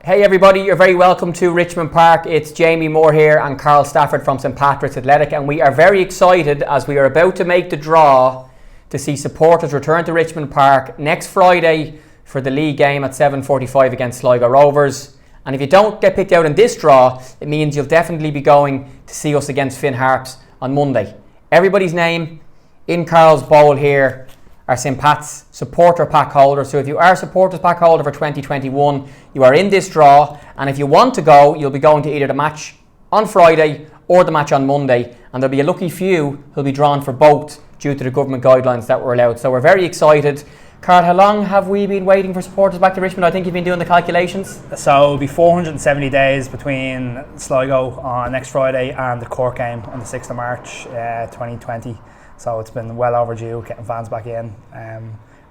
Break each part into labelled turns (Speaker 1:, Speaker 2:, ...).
Speaker 1: Hey everybody, you're very welcome to Richmond Park. It's Jamie Moore here and Carl Stafford from St Patrick's Athletic, and we are very excited as we are about to make the draw to see supporters return to Richmond Park next Friday for the league game at 7:45 against Sligo Rovers. And if you don't get picked out in this draw, it means you'll definitely be going to see us against Finn Harps on Monday. Everybody's name in Carl's bowl here are St Pat's supporter pack holders. So if you are a supporters pack holder for 2021, you are in this draw, and if you want to go, you'll be going to either the match on Friday or the match on Monday, and there'll be a lucky few who'll be drawn for both due to the government guidelines that were allowed. So we're very excited. Carl, how long have we been waiting for supporters back to Richmond? I think you've been doing the calculations.
Speaker 2: So it'll be 470 days between Sligo on next Friday and the Cork game on the 6th of March 2020. So it's been well overdue getting fans back in.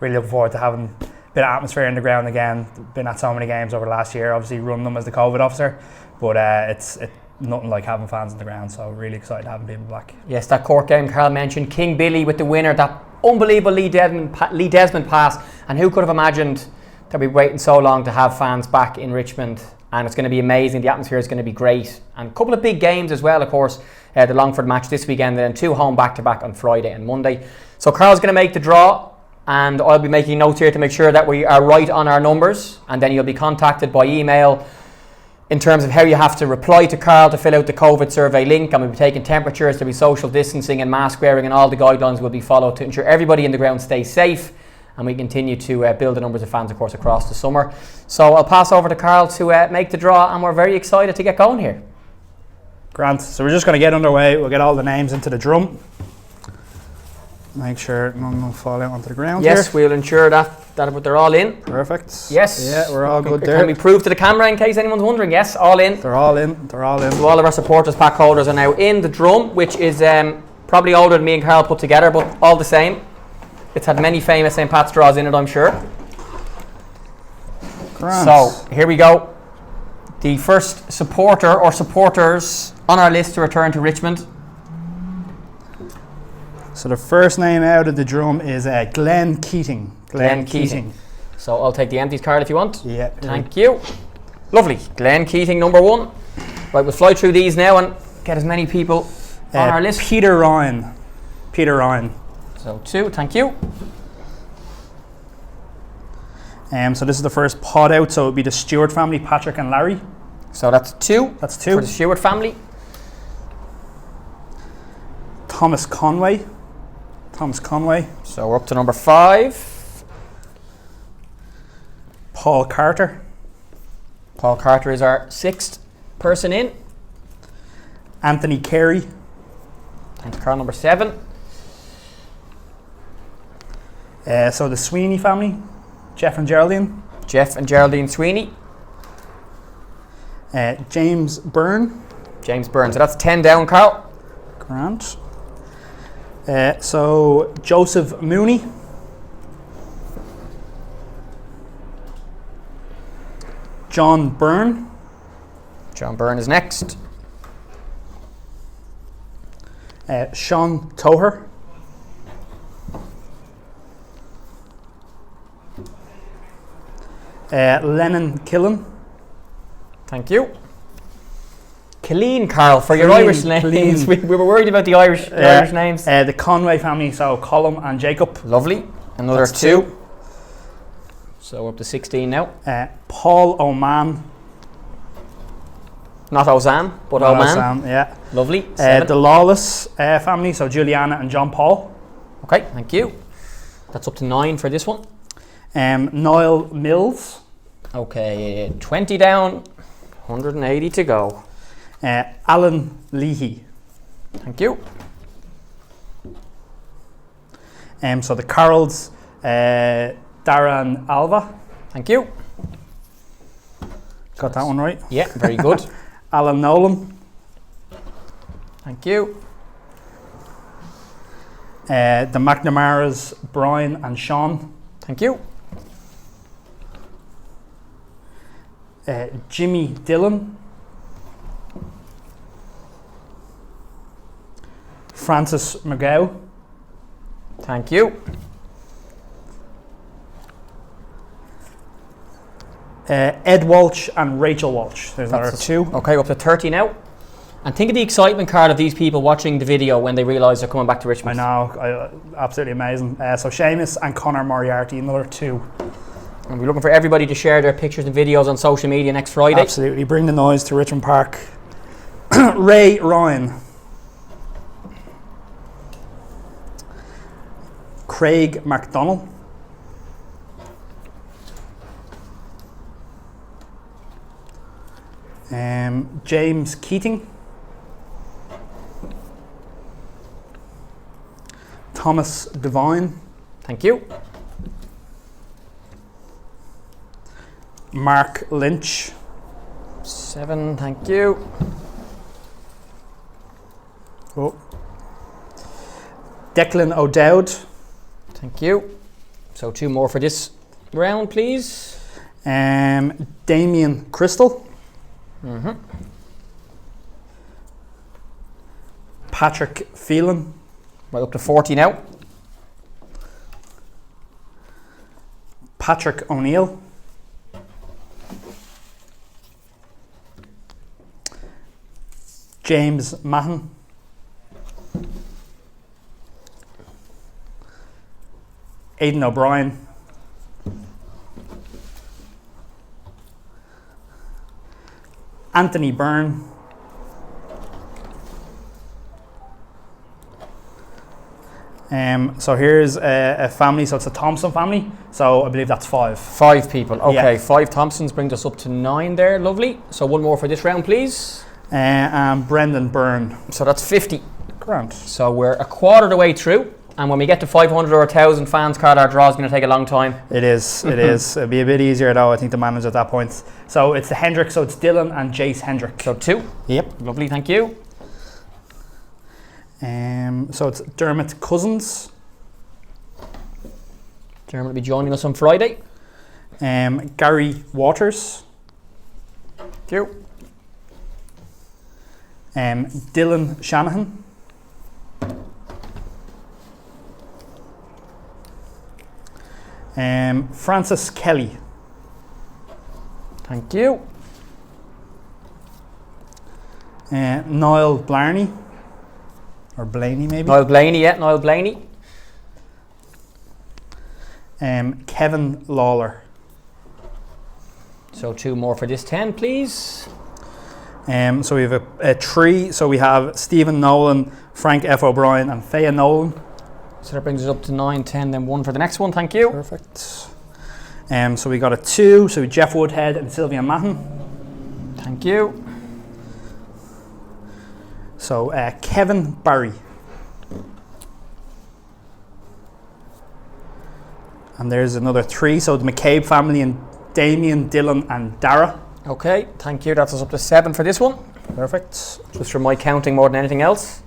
Speaker 2: Really looking forward to having a bit of atmosphere in the ground again. Been at so many games over the last year, obviously running them as the COVID officer, but it's nothing like having fans in the ground, so really excited having people back.
Speaker 1: Yes, that Cork game Carl mentioned, King Billy with the winner, that unbelievable Lee Desmond pass, and who could have imagined that we'd be waiting so long to have fans back in Richmond. And it's going to be amazing. The atmosphere is going to be great, and a couple of big games as well, of course. The Longford match this weekend, and then 2 home back-to-back on Friday and Monday. So Carl's going to make the draw, and I'll be making notes here to make sure that we are right on our numbers, and then you'll be contacted by email in terms of how you have to reply to Carl to fill out the COVID survey link, and we'll be taking temperatures, there'll be social distancing and mask wearing, and all the guidelines will be followed to ensure everybody in the ground stays safe, and we continue to build the numbers of fans, of course, across the summer. So I'll pass over to Carl to make the draw, and we're very excited to get going here.
Speaker 2: Grant, so we're just going to get underway. We'll get all the names into the drum. Make sure none will fall out onto the ground.
Speaker 1: Yes,
Speaker 2: here.
Speaker 1: we'll ensure that they're all in.
Speaker 2: Perfect.
Speaker 1: Yes.
Speaker 2: Yeah, we're all good there.
Speaker 1: Can we prove to the camera in case anyone's wondering? Yes, all in.
Speaker 2: They're all in. They're all in.
Speaker 1: So all of our supporters pack holders are now in the drum, which is probably older than me and Carl put together, but all the same. It's had many famous St. Pat's draws in it, I'm sure.
Speaker 2: Grant.
Speaker 1: So here we go. The first supporter or supporters on our list to return to Richmond.
Speaker 2: So the first name out of the drum is Glenn Keating.
Speaker 1: Glenn Keating. So I'll take the empties, Carl, if you want.
Speaker 2: Yeah.
Speaker 1: Thank you. Lovely. Glenn Keating, number 1. Right, we'll fly through these now and get as many people on our list.
Speaker 2: Peter Ryan. Peter Ryan.
Speaker 1: So 2, thank you.
Speaker 2: So this is the first pod out, so it would be the Stewart family, Patrick and Larry.
Speaker 1: So that's 2.
Speaker 2: That's 2.
Speaker 1: For the Stewart family.
Speaker 2: Thomas Conway.
Speaker 1: So we're up to number 5.
Speaker 2: Paul Carter.
Speaker 1: Paul Carter is our 6th person in.
Speaker 2: Anthony Carey.
Speaker 1: Thanks, Carl, number 7.
Speaker 2: So the Sweeney family, Jeff and Geraldine.
Speaker 1: Jeff and Geraldine Sweeney.
Speaker 2: James Byrne.
Speaker 1: James Byrne. So that's 10 down, Carl.
Speaker 2: Grant. So Joseph Mooney. John Byrne.
Speaker 1: John Byrne is next.
Speaker 2: Sean Toher. Lennon Killen.
Speaker 1: Thank you. Killeen, Carl, for your
Speaker 2: Killeen,
Speaker 1: Irish names. We were worried about the Irish names.
Speaker 2: The Conway family, so Colm and Jacob.
Speaker 1: Lovely. Another
Speaker 2: That's
Speaker 1: 2. So we're up to 16 now.
Speaker 2: Paul Oman.
Speaker 1: Not Ozan, but Oman.
Speaker 2: Yeah.
Speaker 1: Lovely.
Speaker 2: The Lawless family, so Juliana and John Paul.
Speaker 1: Okay, thank you. That's up to 9 for this one.
Speaker 2: Niall Mills.
Speaker 1: Okay, 20 down, 180 to go.
Speaker 2: Alan Leahy.
Speaker 1: Thank you.
Speaker 2: So the Carrolls, Darren Alva.
Speaker 1: Thank you.
Speaker 2: Got that one right?
Speaker 1: Yeah, very good.
Speaker 2: Alan Nolan.
Speaker 1: Thank you.
Speaker 2: The McNamara's, Brian and Sean.
Speaker 1: Thank you.
Speaker 2: Jimmy Dillon. Francis McGow.
Speaker 1: Thank you.
Speaker 2: Ed Walsh and Rachel Walsh. There's another 2.
Speaker 1: Okay, up to 30 now. And think of the excitement card of these people watching the video when they realise they're coming back to Richmond.
Speaker 2: I know, absolutely amazing. So Seamus and Conor Moriarty, another 2.
Speaker 1: And we're looking for everybody to share their pictures and videos on social media next Friday.
Speaker 2: Absolutely, bring the noise to Richmond Park. Ray Ryan. Craig MacDonald. James Keating. Thomas Devine.
Speaker 1: Thank you.
Speaker 2: Mark Lynch.
Speaker 1: 7, thank you.
Speaker 2: Oh. Declan O'Dowd.
Speaker 1: Thank you. So 2 more for this round, please.
Speaker 2: Damien Crystal. Patrick Phelan.
Speaker 1: Right up to 40 now.
Speaker 2: Patrick O'Neill. James Mahon. Aidan O'Brien. Anthony Byrne. So here's a family, so it's a Thompson family, so I believe that's 5.
Speaker 1: 5 people, okay.
Speaker 2: Yeah.
Speaker 1: 5 Thompsons brings us up to 9 there, lovely. So 1 more for this round, please.
Speaker 2: And Brendan Byrne.
Speaker 1: So that's 50.
Speaker 2: Grand.
Speaker 1: So we're a quarter of the way through, and when we get to 500 or 1,000 fans card, our draw is going to take a long time.
Speaker 2: It is, it is. It'll be a bit easier though, I think, to manage at that point. So it's the Hendrick, so it's Dylan and Jace Hendrick.
Speaker 1: So 2.
Speaker 2: Yep.
Speaker 1: Lovely, thank you.
Speaker 2: So it's Dermot Cousins.
Speaker 1: Dermot will be joining us on Friday.
Speaker 2: Gary Waters.
Speaker 1: Thank you.
Speaker 2: Dylan Shanahan. Francis Kelly.
Speaker 1: Thank you.
Speaker 2: Niall Blarney. Or Blaney, maybe.
Speaker 1: Niall Blaney, yeah, Niall Blaney.
Speaker 2: Kevin Lawler.
Speaker 1: So 2 more for this 10, please.
Speaker 2: So we have a 3. So we have Stephen Nolan, Frank F. O'Brien, and Faya Nolan.
Speaker 1: So that brings us up to 9, 10, then 1 for the next one, thank you.
Speaker 2: Perfect. So we got a 2. So Jeff Woodhead and Sylvia Mahon.
Speaker 1: Thank you.
Speaker 2: So Kevin Barry. And there's another 3. So the McCabe family and Damien, Dylan and Dara.
Speaker 1: Okay, thank you. That's us up to 7 for this one.
Speaker 2: Perfect.
Speaker 1: Just for my counting more than anything else.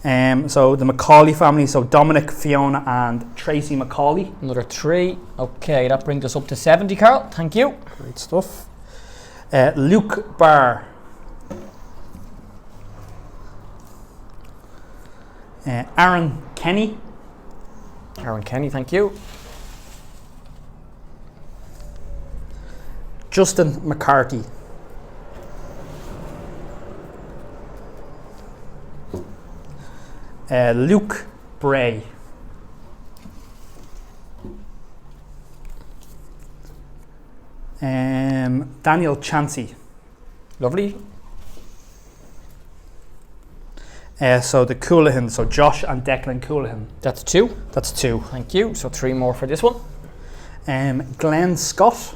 Speaker 2: So the Macaulay family, so Dominic, Fiona and Tracy Macaulay.
Speaker 1: Another 3. Okay, that brings us up to 70, Carl. Thank you.
Speaker 2: Great stuff. Luke Barr. Aaron Kenny.
Speaker 1: Aaron Kenny, thank you.
Speaker 2: Justin McCarthy. Luke Bray. Daniel Chansey.
Speaker 1: Lovely.
Speaker 2: So the Coolahan, so Josh and Declan Coolahan.
Speaker 1: That's 2.
Speaker 2: That's 2.
Speaker 1: Thank you. So 3 more for this one.
Speaker 2: Glenn Scott.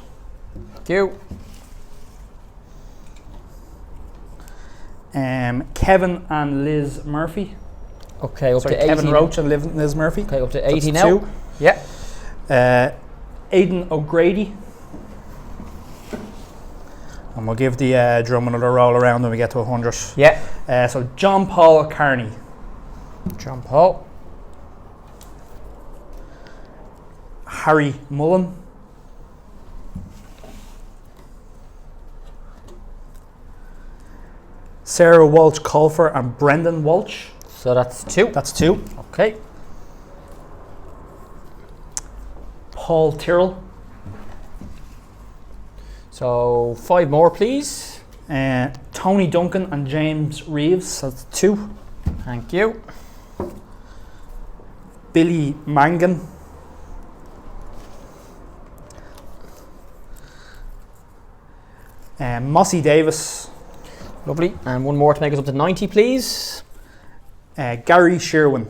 Speaker 1: Thank you.
Speaker 2: Kevin and Liz Murphy.
Speaker 1: Okay, up
Speaker 2: Sorry,
Speaker 1: to 80.
Speaker 2: Kevin Roach and Liz Murphy.
Speaker 1: Okay, up to 80
Speaker 2: That's
Speaker 1: now.
Speaker 2: 2.
Speaker 1: Yeah.
Speaker 2: Aidan O'Grady. And we'll give the drum another roll around when we get to 100.
Speaker 1: Yeah.
Speaker 2: So John Paul Carney.
Speaker 1: John Paul.
Speaker 2: Harry Mullen. Sarah Walsh Colfer and Brendan Walsh.
Speaker 1: So that's 2.
Speaker 2: That's 2.
Speaker 1: Okay.
Speaker 2: Paul Tyrrell.
Speaker 1: So 5 more, please.
Speaker 2: Tony Duncan and James Reeves, that's 2.
Speaker 1: Thank you.
Speaker 2: Billy Mangan. Mossy Davis.
Speaker 1: Lovely. And 1 more to make us up to 90, please.
Speaker 2: Gary Sherwin.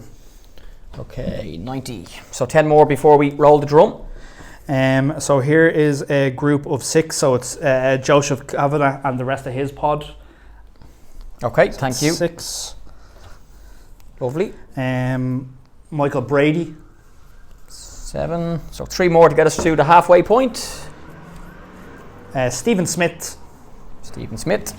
Speaker 1: Okay, 90. So 10 more before we roll the drum.
Speaker 2: So here is a group of 6. So it's Joseph Kavanagh and the rest of his pod.
Speaker 1: Okay, thank you.
Speaker 2: 6.
Speaker 1: Lovely.
Speaker 2: Michael Brady.
Speaker 1: 7. So 3 more to get us to the halfway point.
Speaker 2: Stephen Smith.
Speaker 1: Stephen Smith.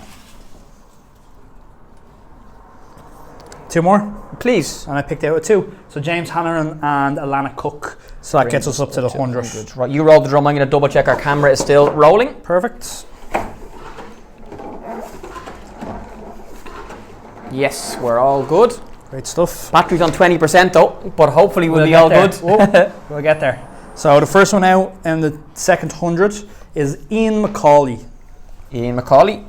Speaker 2: 2 more.
Speaker 1: Please.
Speaker 2: And I picked out a 2. So James Hannahan and Alana Cook. So that gets us up to the 100.
Speaker 1: Right, you roll the drum. I'm going to double check our camera is still rolling.
Speaker 2: Perfect.
Speaker 1: Yes, we're all good.
Speaker 2: Great stuff.
Speaker 1: Battery's on 20% though, but hopefully we'll be all good.
Speaker 2: We'll get there. So the first one out in the second 100 is Ian McCauley.
Speaker 1: Ian McCauley.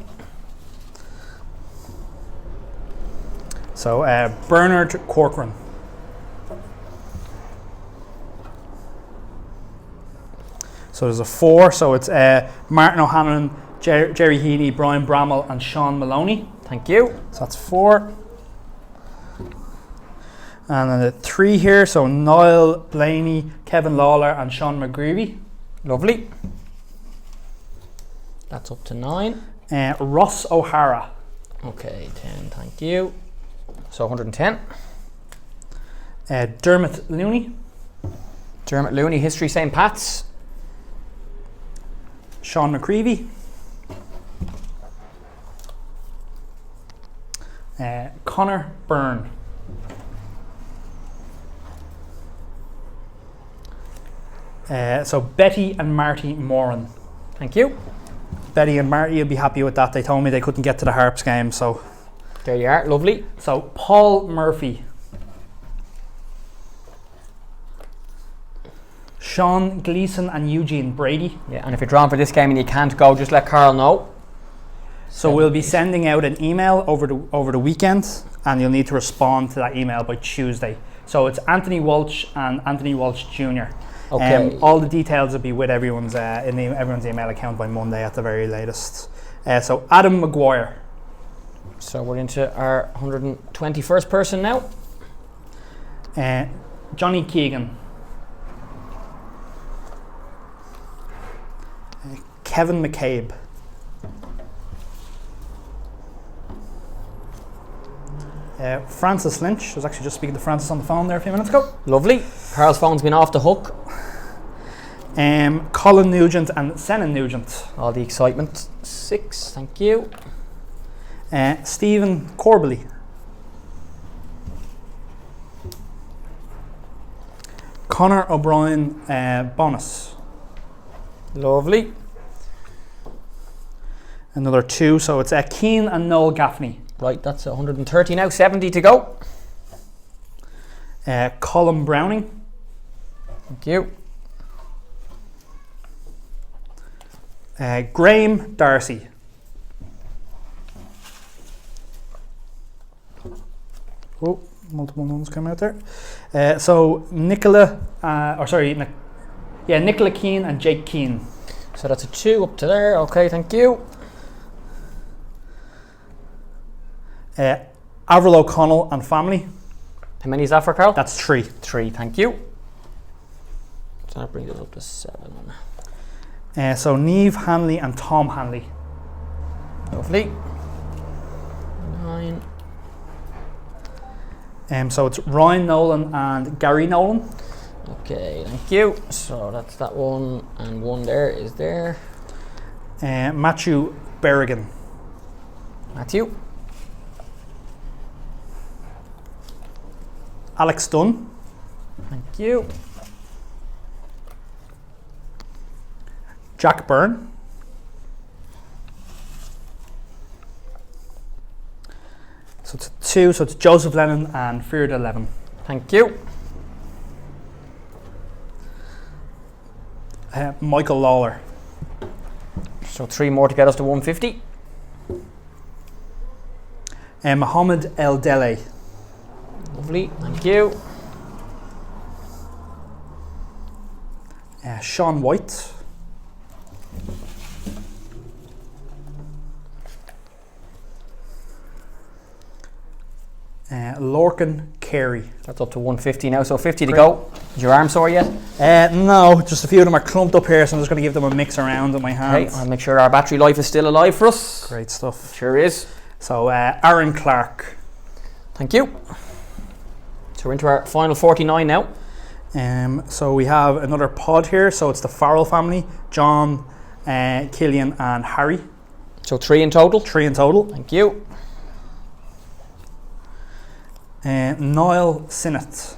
Speaker 2: So Bernard Corcoran. So there's a 4. So it's Martin O'Hanlon, Jerry Heaney, Brian Bramall and Sean Maloney.
Speaker 1: Thank you.
Speaker 2: So that's 4. And then a 3 here. So Niall Blaney, Kevin Lawler and Sean McGreevy.
Speaker 1: Lovely. That's up to 9.
Speaker 2: Ross O'Hara.
Speaker 1: Okay, 10, thank you. So 110.
Speaker 2: Dermot Looney.
Speaker 1: Dermot Looney, History St. Pat's.
Speaker 2: Sean McCreevy. Connor Byrne. So Betty and Marty Moran.
Speaker 1: Thank you.
Speaker 2: Betty and Marty will be happy with that. They told me they couldn't get to the Harps game, so
Speaker 1: there you are. Lovely.
Speaker 2: So Paul Murphy. Sean Gleeson and Eugene Brady.
Speaker 1: Yeah, and if you're drawn for this game and you can't go, just let Carl know.
Speaker 2: So we'll be sending out an email over the weekend, and you'll need to respond to that email by Tuesday. So it's Anthony Walsh and Anthony Walsh Jr.
Speaker 1: Okay.
Speaker 2: All the details will be with everyone's everyone's email account by Monday at the very latest. So Adam McGuire.
Speaker 1: So we're into our 121st person now.
Speaker 2: Johnny Keegan. Kevin McCabe. Francis Lynch. I was actually just speaking to Francis on the phone there a few minutes ago.
Speaker 1: Lovely. Carl's phone's been off the hook.
Speaker 2: Colin Nugent and Senan Nugent.
Speaker 1: All the excitement. 6, thank you.
Speaker 2: Stephen Corbally. Connor O'Brien Bonus.
Speaker 1: Lovely.
Speaker 2: Another 2, so it's Keane and Noel Gaffney.
Speaker 1: Right, that's 130 now, 70 to go.
Speaker 2: Colin Browning.
Speaker 1: Thank you.
Speaker 2: Graham Darcy. Oh, multiple ones come out there. So Nicola Keane and Jake Keane.
Speaker 1: So that's a 2 up to there. Okay, thank you.
Speaker 2: Avril O'Connell and family.
Speaker 1: How many is that for, Carl?
Speaker 2: That's 3.
Speaker 1: 3, thank you. So that brings us up to 7.
Speaker 2: So Neve Hanley and Tom Hanley.
Speaker 1: Lovely. 9.
Speaker 2: So it's Ryan Nolan and Gary Nolan.
Speaker 1: Okay, thank you. So that's that one, and 1 there is there.
Speaker 2: Matthew Berrigan.
Speaker 1: Matthew.
Speaker 2: Alex Dunn.
Speaker 1: Thank you.
Speaker 2: Jack Byrne. So it's 2, so it's Joseph Lennon and Fearda Levin.
Speaker 1: Thank you.
Speaker 2: Michael Lawler.
Speaker 1: So 3 more to get us to 150.
Speaker 2: Mohammed El Dele.
Speaker 1: Lovely, thank you.
Speaker 2: Sean White. Lorcan Carey.
Speaker 1: That's up to 150 now, so 50 to go. Is your arm sore yet?
Speaker 2: No, just a few of them are clumped up here, so I'm just going to give them a mix around with my hands.
Speaker 1: Okay, I'll make sure our battery life is still alive for us.
Speaker 2: Great stuff.
Speaker 1: Sure is.
Speaker 2: So Aaron Clark.
Speaker 1: Thank you. So we're into our final 49 now.
Speaker 2: So we have another pod here, so it's the Farrell family, John, Killian and Harry.
Speaker 1: So 3 in total.
Speaker 2: 3 in total.
Speaker 1: Thank you.
Speaker 2: Niall Sinnott.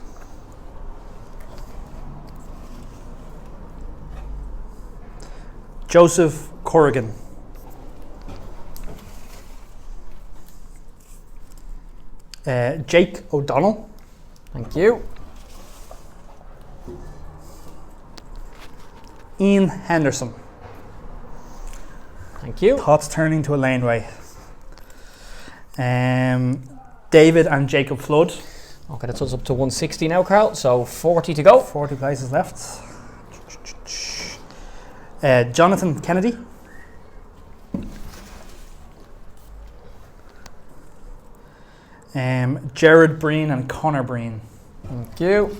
Speaker 2: Joseph Corrigan. Jake O'Donnell.
Speaker 1: Thank you.
Speaker 2: Ian Henderson.
Speaker 1: Thank you.
Speaker 2: Thoughts turning to a laneway. David and Jacob Flood.
Speaker 1: Okay, that's us up to 160 now, Carl. So 40 to go.
Speaker 2: 40 places left. Jonathan Kennedy. Jared Breen and Connor Breen.
Speaker 1: Thank you.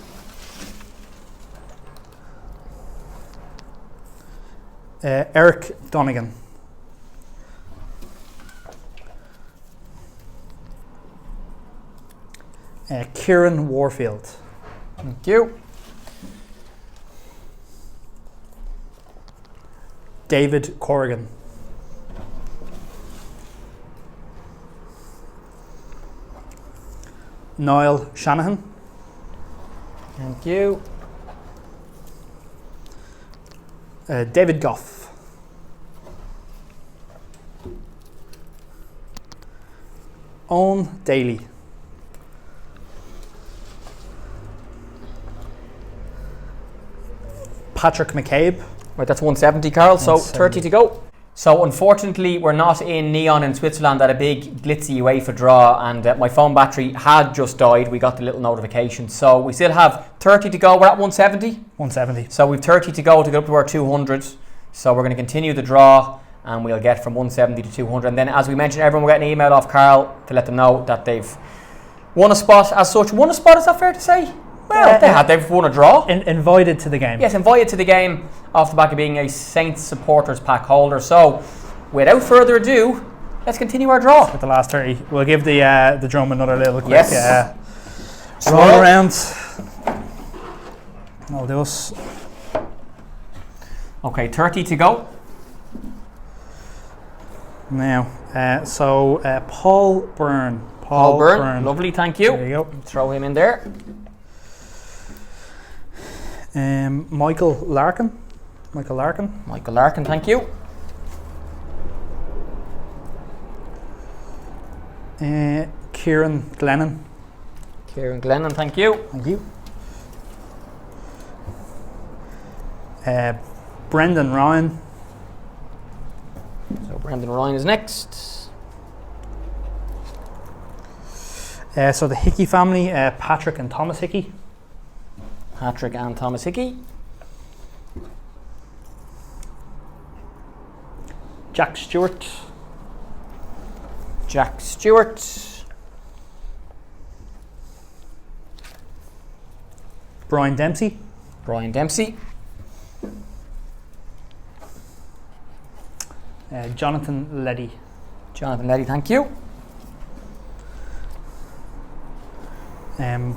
Speaker 2: Eric Donegan. Kieran Warfield.
Speaker 1: Thank you.
Speaker 2: David Corrigan. Niall Shanahan.
Speaker 1: Thank you.
Speaker 2: David Goff. Owen Daly. Patrick McCabe.
Speaker 1: Right, that's 170, Carl. So
Speaker 2: 170.
Speaker 1: 30 to go. So unfortunately, we're not in Neon in Switzerland at a big glitzy UEFA draw, and my phone battery had just died. We got the little notification. So we still have 30 to go. We're at 170.
Speaker 2: 170.
Speaker 1: So we've 30 to go to get up to our 200. So we're going to continue the draw, and we'll get from 170 to 200. And then, as we mentioned, everyone will get an email off Carl to let them know that they've won a spot as such. Won a spot, is that fair to say? Well, they've won a draw.
Speaker 2: Invited to the game.
Speaker 1: Yes, invited to the game off the back of being a Saints supporters pack holder. So, without further ado, let's continue our draw.
Speaker 2: With the last 30, we'll give the drum another little quick roll around. I'll do us.
Speaker 1: Okay, 30 to go.
Speaker 2: Now, Paul Byrne.
Speaker 1: Paul Byrne, lovely, thank you.
Speaker 2: There you go.
Speaker 1: Throw him in there.
Speaker 2: Michael Larkin.
Speaker 1: Michael Larkin, thank you.
Speaker 2: Kieran Glennon.
Speaker 1: Thank you.
Speaker 2: Thank you. Brendan Ryan.
Speaker 1: So Brendan Ryan is next.
Speaker 2: So the Hickey family, Patrick and Thomas Hickey.
Speaker 1: Patrick and Thomas Hickey.
Speaker 2: Jack Stewart. Brian Dempsey. Jonathan Leddy.
Speaker 1: Thank you.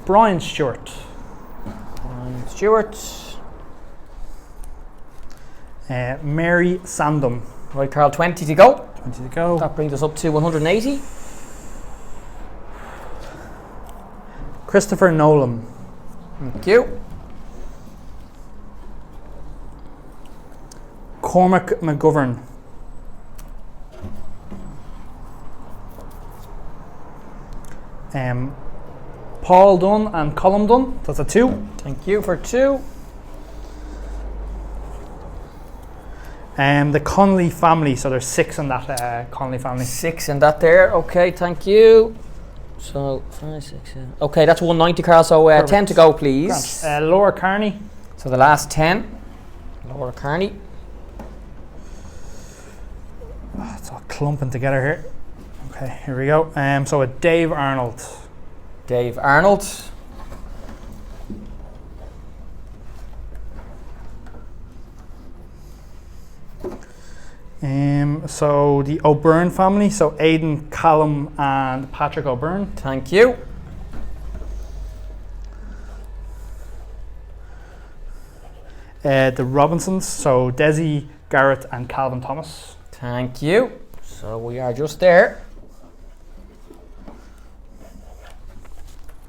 Speaker 2: Brian Stewart. Mary Sandom.
Speaker 1: Right, Carl, 20 to go.
Speaker 2: 20 to go.
Speaker 1: That brings us up to 180.
Speaker 2: Christopher Nolan.
Speaker 1: Thank you.
Speaker 2: Cormac McGovern. Paul Dunn and Colm Dunn. That's a 2.
Speaker 1: Thank you for 2.
Speaker 2: The Connolly family, so there's 6 in that Connolly family.
Speaker 1: 6 in that there. Okay, thank you. So 5, 6, 7. Okay, that's 190, Carl. So 10 to go, please.
Speaker 2: Laura Carney.
Speaker 1: So the last 10. Laura Carney.
Speaker 2: It's all clumping together here. Okay, here we go. So a Dave Arnold.
Speaker 1: Dave Arnold.
Speaker 2: So the O'Byrne family, so Aidan, Callum and Patrick O'Byrne.
Speaker 1: Thank you.
Speaker 2: The Robinsons, so Desi, Garrett and Calvin Thomas.
Speaker 1: Thank you. So we are just there.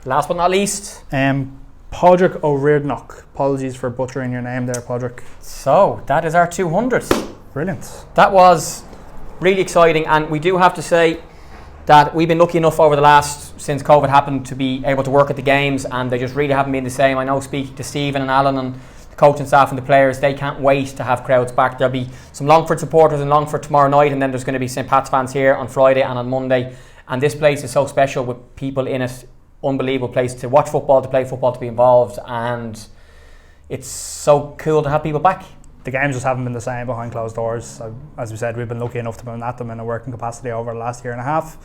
Speaker 1: Last but not least.
Speaker 2: Padraig O'Riordanach. Apologies for butchering your name there, Padraig.
Speaker 1: So that is our 200.
Speaker 2: Brilliant.
Speaker 1: That was really exciting, and we do have to say that we've been lucky enough over the last, since COVID happened, to be able to work at the games, and they just really haven't been the same. I know, speaking to Stephen and Alan and the coaching staff and the players, they can't wait to have crowds back. There'll be some Longford supporters in Longford tomorrow night, and then there's going to be St. Pat's fans here on Friday and on Monday, and this place is so special with people in it. Unbelievable place to watch football, to play football, to be involved, and it's so cool to have people back.
Speaker 2: The games just haven't been the same behind closed doors. As we said, we've been lucky enough to be at them in a working capacity over the last year and a half.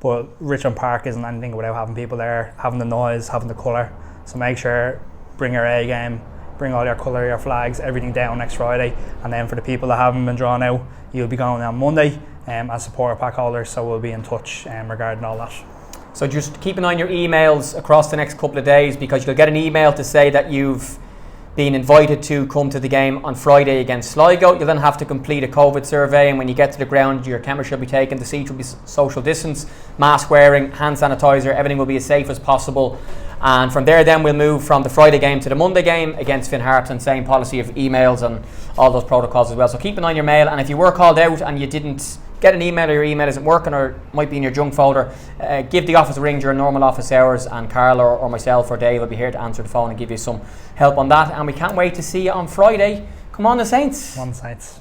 Speaker 2: But Richmond Park isn't anything without having people there, having the noise, having the colour. So make sure, bring your A game, bring all your colour, your flags, everything down next Friday. And then for the people that haven't been drawn out, you'll be going on Monday as supporter pack holders. So we'll be in touch regarding all that.
Speaker 1: So just keep an eye on your emails across the next couple of days, because you'll get an email to say that you've been invited to come to the game on Friday against Sligo. You'll then have to complete a COVID survey, and when you get to the ground, your temperature will be taken, the seats will be social distance, mask wearing, hand sanitizer, everything will be as safe as possible. And from there then we'll move from the Friday game to the Monday game against Finn Harps, and same policy of emails and all those protocols as well. So keep an eye on your mail, and if you were called out and you didn't get an email, or your email isn't working, or might be in your junk folder, give the office a ring during normal office hours, and Carl or myself or Dave will be here to answer the phone and give you some help on that. And we can't wait to see you on Friday. Come on, the Saints.
Speaker 2: Come on, the Saints.